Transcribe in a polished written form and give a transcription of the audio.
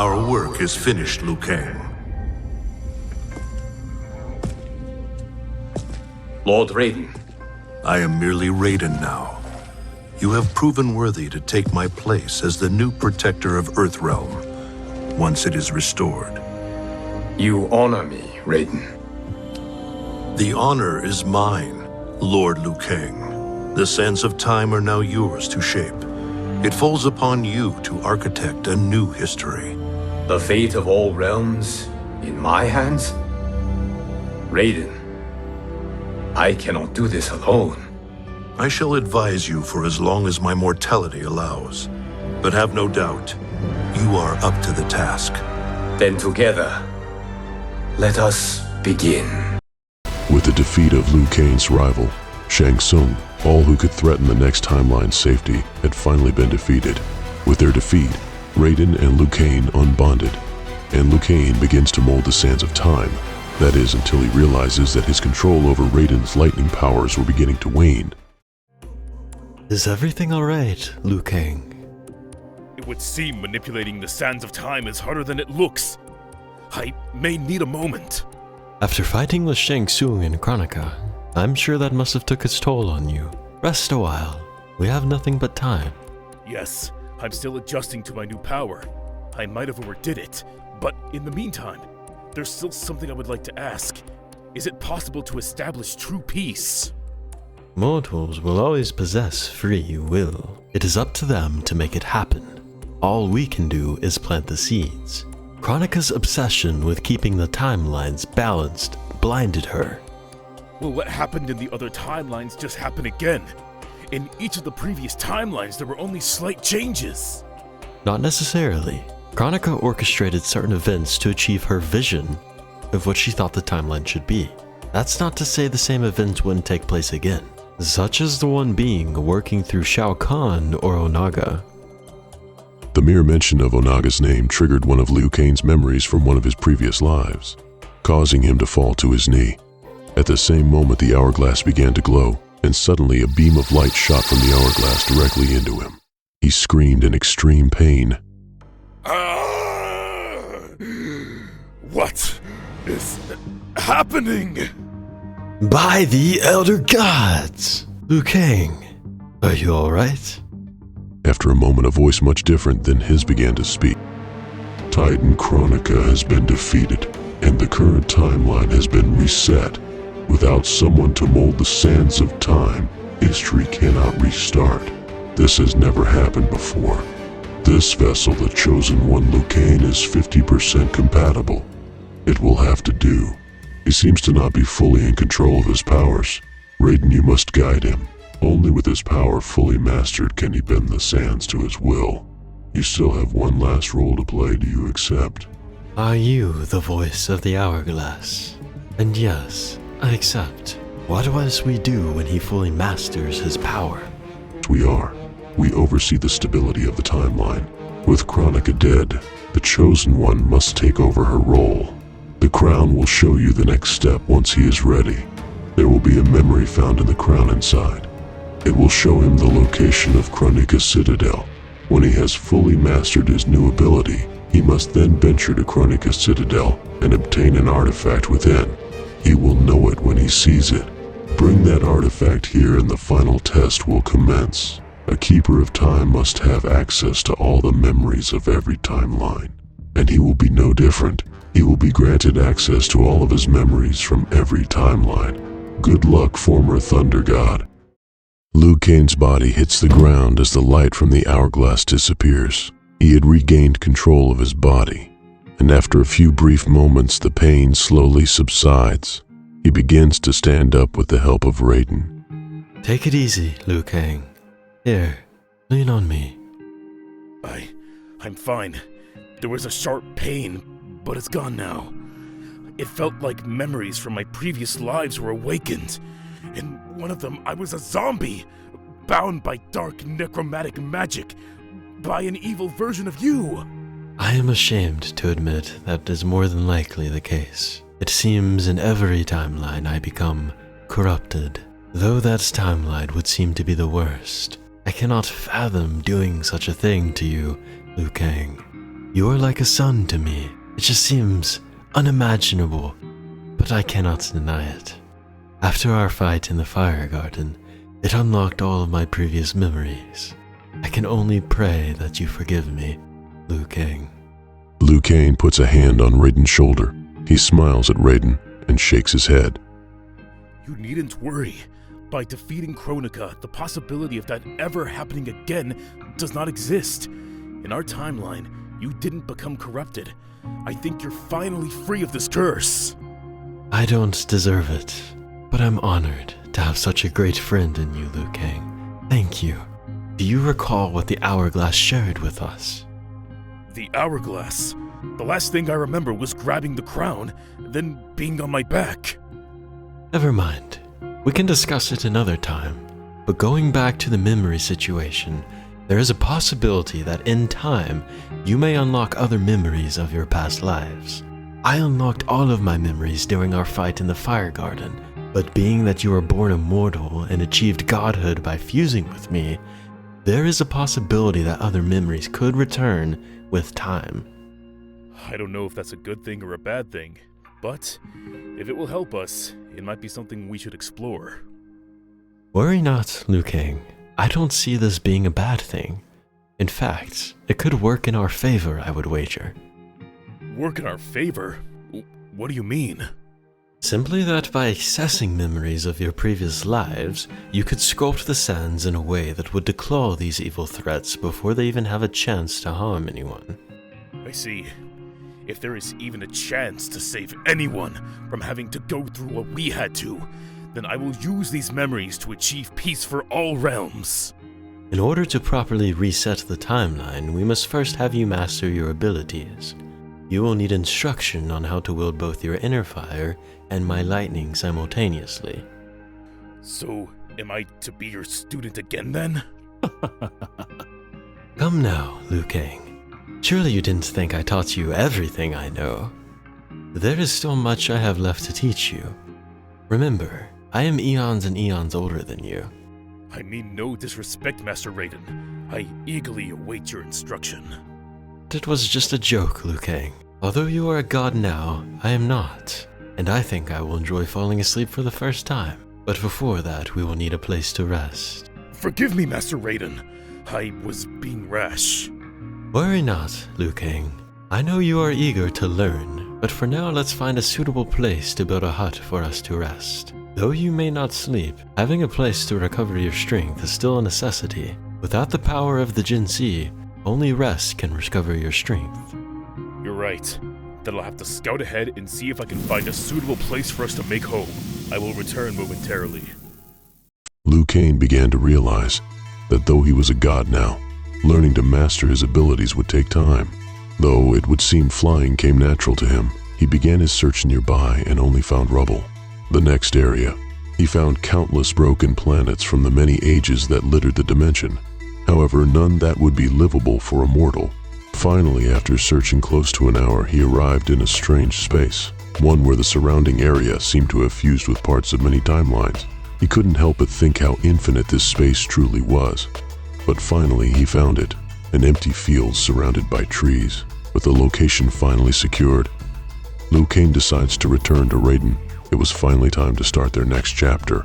Our work is finished, Liu Kang. Lord Raiden. I am merely Raiden now. You have proven worthy to take my place as the new protector of Earthrealm, once it is restored. You honor me, Raiden. The honor is mine, Lord Liu Kang. The sands of time are now yours to shape. It falls upon you to architect a new history. The fate of all realms in my hands? Raiden, I cannot do this alone. I shall advise you for as long as my mortality allows. But have no doubt, you are up to the task. Then together, let us begin. With the defeat of Liu Kang's rival, Shang Tsung, all who could threaten the next timeline's safety had finally been defeated. With their defeat, Raiden and Liu Kang unbonded, and Liu Kang begins to mold the sands of time. That is, until he realizes that his control over Raiden's lightning powers were beginning to wane. Is everything alright, Liu Kang? It would seem manipulating the sands of time is harder than it looks. I may need a moment. After fighting with Shang Tsung and Kronika, I'm sure that must have took its toll on you. Rest a while. We have nothing but time. Yes, I'm still adjusting to my new power. I might have overdid it, but in the meantime, there's still something I would like to ask. Is it possible to establish true peace? Mortals will always possess free will. It is up to them to make it happen. All we can do is plant the seeds. Kronika's obsession with keeping the timelines balanced blinded her. Will what happened in the other timelines just happen again? In each of the previous timelines, there were only slight changes. Not necessarily. Kronika orchestrated certain events to achieve her vision of what she thought the timeline should be. That's not to say the same events wouldn't take place again, such as the one being working through Shao Kahn or Onaga. The mere mention of Onaga's name triggered one of Liu Kang's memories from one of his previous lives, causing him to fall to his knee. At the same moment, the hourglass began to glow, and suddenly a beam of light shot from the hourglass directly into him. He screamed in extreme pain. What is happening? By the Elder Gods! Liu Kang, are you alright? After a moment, a voice much different than his began to speak. Titan Kronika has been defeated, and the current timeline has been reset. Without someone to mold the sands of time, history cannot restart. This has never happened before. This vessel, the Chosen One Liu Kang, is 50% compatible. It will have to do. He seems to not be fully in control of his powers. Raiden, you must guide him. Only with his power fully mastered can he bend the sands to his will. You still have one last role to play. Do you accept? Are you the voice of the hourglass? And yes, I accept. What must we do when he fully masters his power? We are. We oversee the stability of the timeline. With Kronika dead, the Chosen One must take over her role. The crown will show you the next step once he is ready. There will be a memory found in the crown inside. It will show him the location of Kronika Citadel. When he has fully mastered his new ability, he must then venture to Kronika Citadel and obtain an artifact within. He will know it when he sees it. Bring that artifact here and the final test will commence. A Keeper of Time must have access to all the memories of every timeline. And he will be no different. He will be granted access to all of his memories from every timeline. Good luck, former Thunder God. Liu Kang's body hits the ground as the light from the hourglass disappears. He had regained control of his body, and after a few brief moments, the pain slowly subsides. He begins to stand up with the help of Raiden. Take it easy, Liu Kang. Here, lean on me. I'm fine. There was a sharp pain, but it's gone now. It felt like memories from my previous lives were awakened. In one of them, I was a zombie, bound by dark necromantic magic, by an evil version of you. I am ashamed to admit that is more than likely the case. It seems in every timeline I become corrupted. Though that timeline would seem to be the worst, I cannot fathom doing such a thing to you, Liu Kang. You are like a son to me. It just seems unimaginable, but I cannot deny it. After our fight in the fire garden, it unlocked all of my previous memories. I can only pray that you forgive me, Liu Kang. Liu Kang puts a hand on Raiden's shoulder. He smiles at Raiden and shakes his head. You needn't worry. By defeating Kronika, the possibility of that ever happening again does not exist. In our timeline, you didn't become corrupted. I think you're finally free of this curse. I don't deserve it, but I'm honored to have such a great friend in you, Liu Kang. Thank you. Do you recall what the hourglass shared with us? The hourglass. The last thing I remember was grabbing the crown, then being on my back. Never mind. We can discuss it another time. But going back to the memory situation, there is a possibility that in time, you may unlock other memories of your past lives. I unlocked all of my memories during our fight in the Fire Garden, but being that you were born immortal and achieved godhood by fusing with me, there is a possibility that other memories could return with time. I don't know if that's a good thing or a bad thing, but if it will help us, it might be something we should explore. Worry not, Liu Kang. I don't see this being a bad thing. In fact, it could work in our favor, I would wager. Work in our favor? What do you mean? Simply that by accessing memories of your previous lives, you could sculpt the sands in a way that would declaw these evil threats before they even have a chance to harm anyone. I see. If there is even a chance to save anyone from having to go through what we had to, then I will use these memories to achieve peace for all realms. In order to properly reset the timeline, we must first have you master your abilities. You will need instruction on how to wield both your inner fire and my lightning simultaneously. So, am I to be your student again then? Come now, Liu Kang. Surely you didn't think I taught you everything I know. There is still much I have left to teach you. Remember, I am eons and eons older than you. I mean no disrespect, Master Raiden. I eagerly await your instruction. It was just a joke, Liu Kang. Although you are a god now, I am not, and I think I will enjoy falling asleep for the first time. But before that, we will need a place to rest. Forgive me, Master Raiden. I was being rash. Worry not, Liu Kang. I know you are eager to learn, but for now let's find a suitable place to build a hut for us to rest. Though you may not sleep, having a place to recover your strength is still a necessity. Without the power of the Jinzi, only rest can recover your strength. You're right. Then I'll have to scout ahead and see if I can find a suitable place for us to make home. I will return momentarily. Liu Kang began to realize that though he was a god now, learning to master his abilities would take time. Though it would seem flying came natural to him, he began his search nearby and only found rubble. The next area, he found countless broken planets from the many ages that littered the dimension. However, none that would be livable for a mortal. Finally, after searching close to an hour, he arrived in a strange space, one where the surrounding area seemed to have fused with parts of many timelines. He couldn't help but think how infinite this space truly was. But finally, he found it, an empty field surrounded by trees. With the location finally secured, Liu Kang decides to return to Raiden. It was finally time to start their next chapter.